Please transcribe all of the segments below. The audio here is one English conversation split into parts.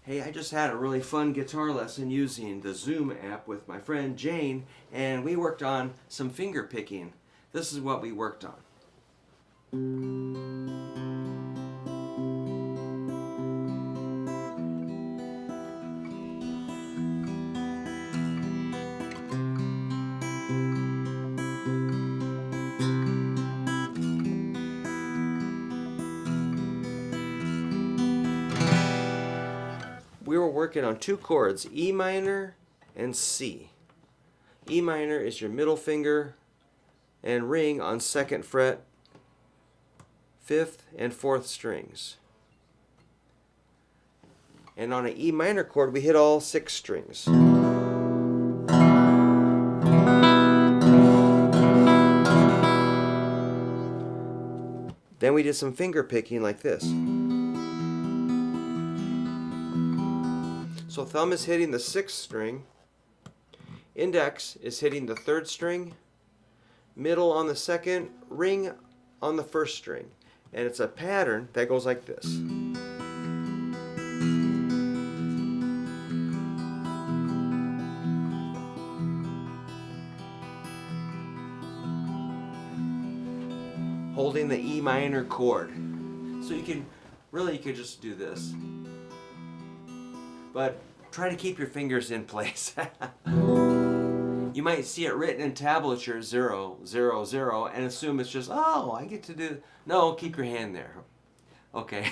Hey, I just had a really fun guitar lesson using the Zoom app with my friend Jane, and we worked on some finger picking. This is what we worked on. We were working on two chords, E minor and C. E minor is your middle finger and ring on 2nd fret, 5th and 4th strings. And on an E minor chord, we hit all 6 strings. Then we did some finger picking like this. So thumb is hitting the 6th string, index is hitting the 3rd string, middle on the 2nd, ring on the 1st string. And it's a pattern that goes like this. Holding the E minor chord. So you could just do this. But try to keep your fingers in place. You might see it written in tablature 0, 0, 0 and assume it's just, oh, I get to do. No, keep your hand there. Okay.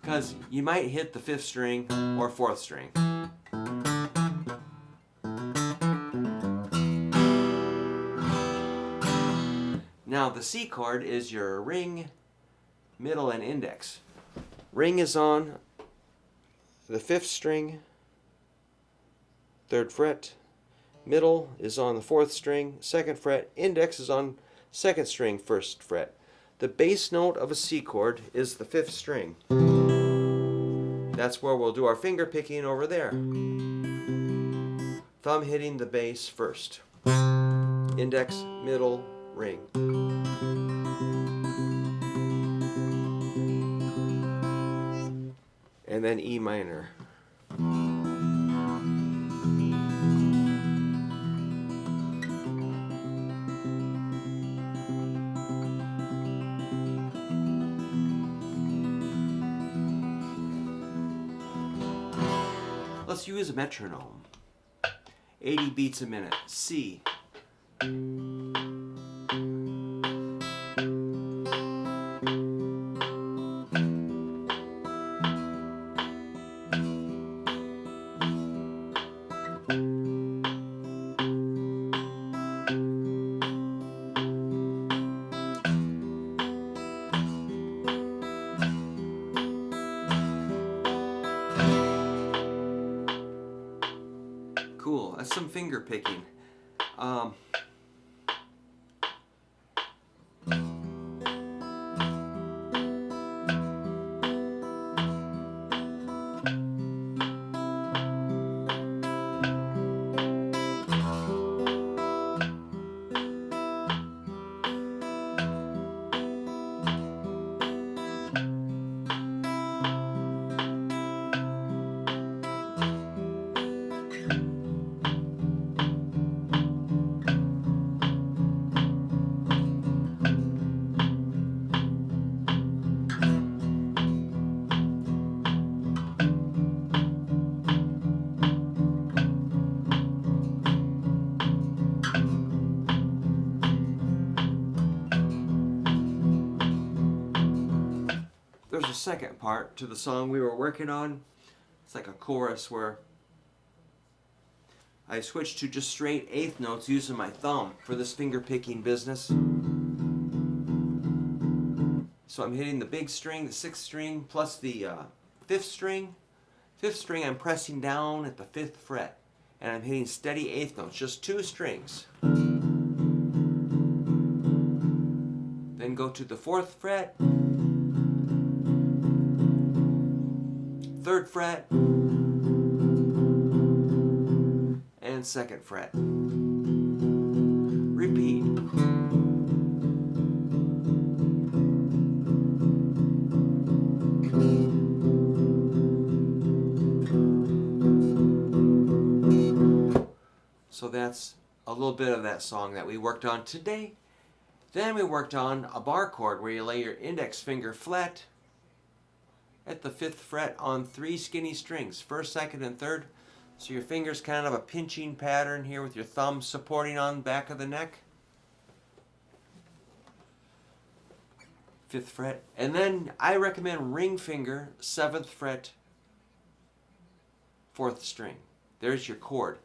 Because you might hit the 5th string or 4th string. Now the C chord is your ring, middle, and index. Ring is on the 5th string, 3rd fret, middle is on the 4th string, 2nd fret, index is on 2nd string, 1st fret. The bass note of a C chord is the 5th string. That's where we'll do our finger picking over there. Thumb hitting the bass first. Index, middle, ring. And then E minor. Let's use a metronome. 80 beats a minute. C. Cool, that's some finger picking. There's a second part to the song we were working on. It's like a chorus where I switched to just straight 8th notes using my thumb for this finger picking business. So I'm hitting the big string, the 6th string, plus the 5th string. 5th string I'm pressing down at the 5th fret. And I'm hitting steady 8th notes, just 2 strings. Then go to the 4th fret. 3rd fret and 2nd fret. Repeat. So that's a little bit of that song that we worked on today. Then we worked on a bar chord where you lay your index finger flat at the 5th fret on 3 skinny strings, 1st, 2nd, and 3rd. So your finger's kind of a pinching pattern here with your thumb supporting on the back of the neck. 5th fret. And then I recommend ring finger, 7th fret, 4th string. There's your chord.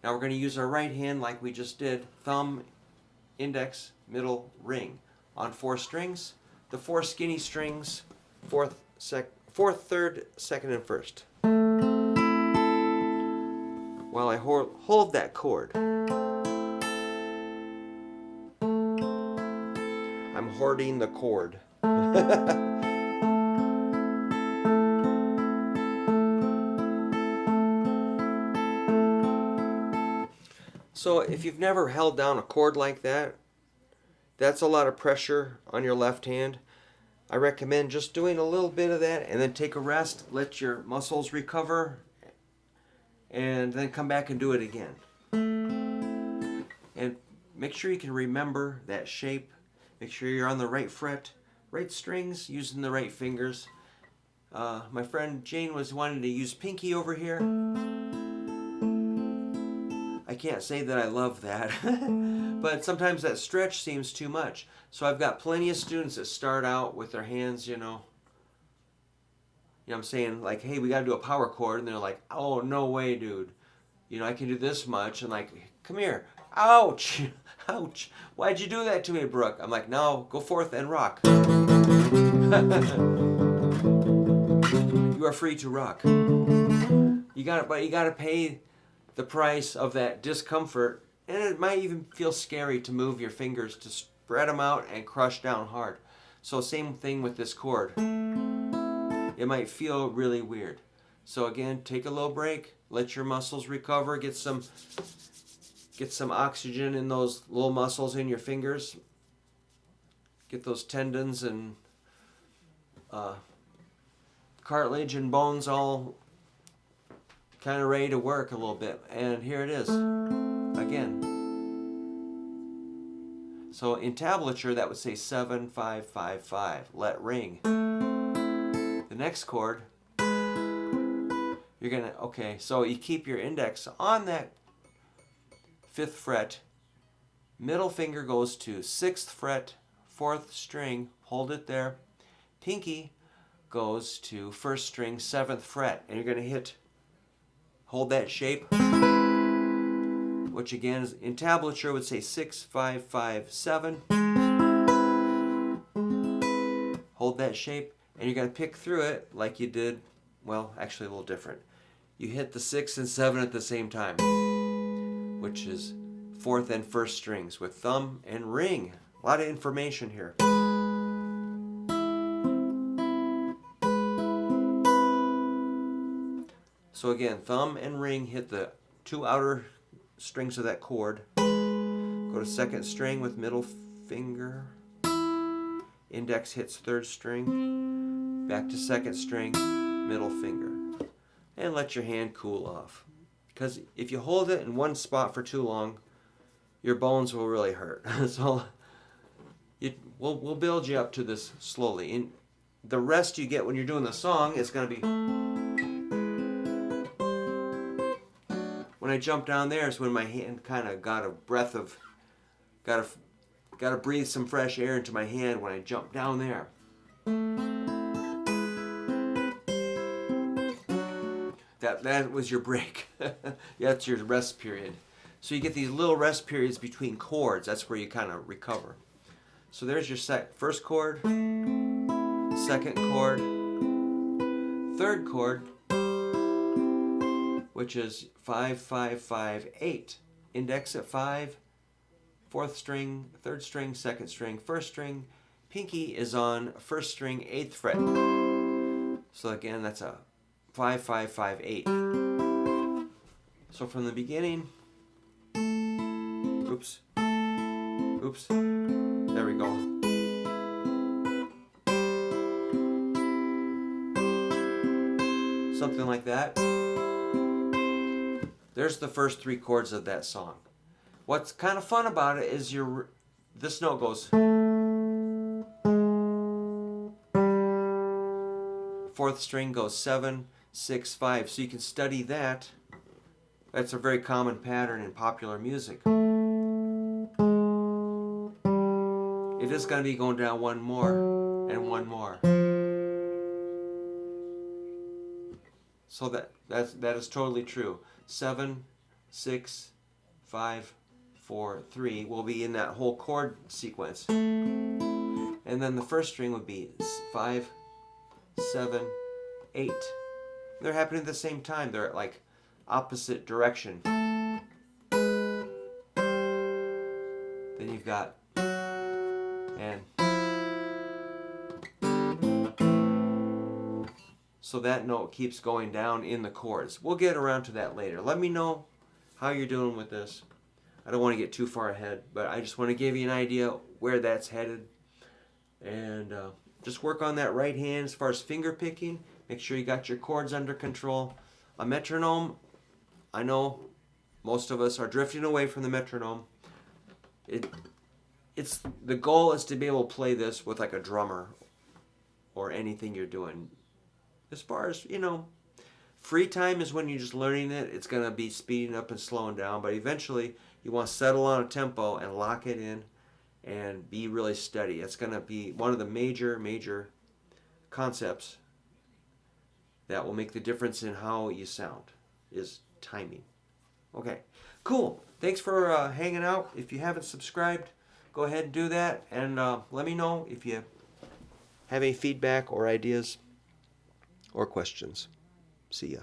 Now we're going to use our right hand like we just did. Thumb, index, middle, ring on 4 strings. The 4 skinny strings, 4th, 3rd, 2nd, and 1st. While I hold that chord. I'm hoarding the chord. So if you've never held down a chord like that, that's a lot of pressure on your left hand. I recommend just doing a little bit of that and then take a rest, let your muscles recover, and then come back and do it again. And make sure you can remember that shape. Make sure you're on the right fret, right strings, using the right fingers. My friend Jane was wanting to use pinky over here. I can't say that I love that, but sometimes that stretch seems too much. So I've got plenty of students that start out with their hands, you know I'm saying, like, hey, we got to do a power chord, and they're like, oh, no way, dude. I can do this much, and like, come here. Ouch, ouch. Why'd you do that to me, Brook? I'm like, no, go forth and rock. You are free to rock. But you gotta pay the price of that discomfort, and it might even feel scary to move your fingers, to spread them out and crush down hard. So same thing with this chord. It might feel really weird. So again, take a little break, let your muscles recover, get some oxygen in those little muscles in your fingers. Get those tendons and cartilage and bones all kind of ready to work a little bit. And here it is again. So in tablature that would say 7, 5, 5, 5. Let ring. The next chord, you're gonna, okay, so you keep your index on that 5th fret, middle finger goes to 6th fret, 4th string, hold it there. Pinky goes to 1st string, 7th fret, and you're gonna hold that shape, which again is in tablature would say 6, 5, 5, 7. Hold that shape, and you're going to pick through it like you did, well, actually a little different. You hit the 6 and 7 at the same time, which is 4th and 1st strings with thumb and ring. A lot of information here. So again, thumb and ring hit the 2 outer strings of that chord. Go to 2nd string with middle finger. Index hits 3rd string. Back to 2nd string, middle finger. And let your hand cool off. Because if you hold it in one spot for too long, your bones will really hurt. So we'll build you up to this slowly. And the rest you get when you're doing the song is going to be... When I jump down there is when my hand kind of got a breath of... Got to breathe some fresh air into my hand when I jump down there. That was your break. That's your rest period. So you get these little rest periods between chords. That's where you kind of recover. So there's your first chord, 2nd chord, 3rd chord, which is 5, 5, 5, 8. Index at 5, 4th string, 3rd string, 2nd string, 1st string. Pinky is on 1st string, 8th fret. So again, that's a 5, 5, 5, 8. So from the beginning, oops, there we go. Something like that. There's the first 3 chords of that song. What's kind of fun about it is this note goes. 4th string goes 7, 6, 5. So you can study that. That's a very common pattern in popular music. It is going to be going down one more and one more. So that is totally true. 7, 6, 5, 4, 3 will be in that whole chord sequence. And then the first string would be 5, 7, 8. They're happening at the same time. They're like opposite direction. Then you've got and so that note keeps going down in the chords. We'll get around to that later. Let me know how you're doing with this. I don't want to get too far ahead, but I just want to give you an idea where that's headed. And just work on that right hand as far as finger picking. Make sure you got your chords under control. A metronome, I know most of us are drifting away from the metronome. It's the goal is to be able to play this with like a drummer or anything you're doing. As far as, free time is when you're just learning it. It's going to be speeding up and slowing down, but eventually you want to settle on a tempo and lock it in and be really steady. It's going to be one of the major concepts that will make the difference in how you sound is timing. Okay, cool. Thanks for hanging out. If you haven't subscribed, go ahead and do that, and let me know if you have any feedback or ideas or questions. See ya.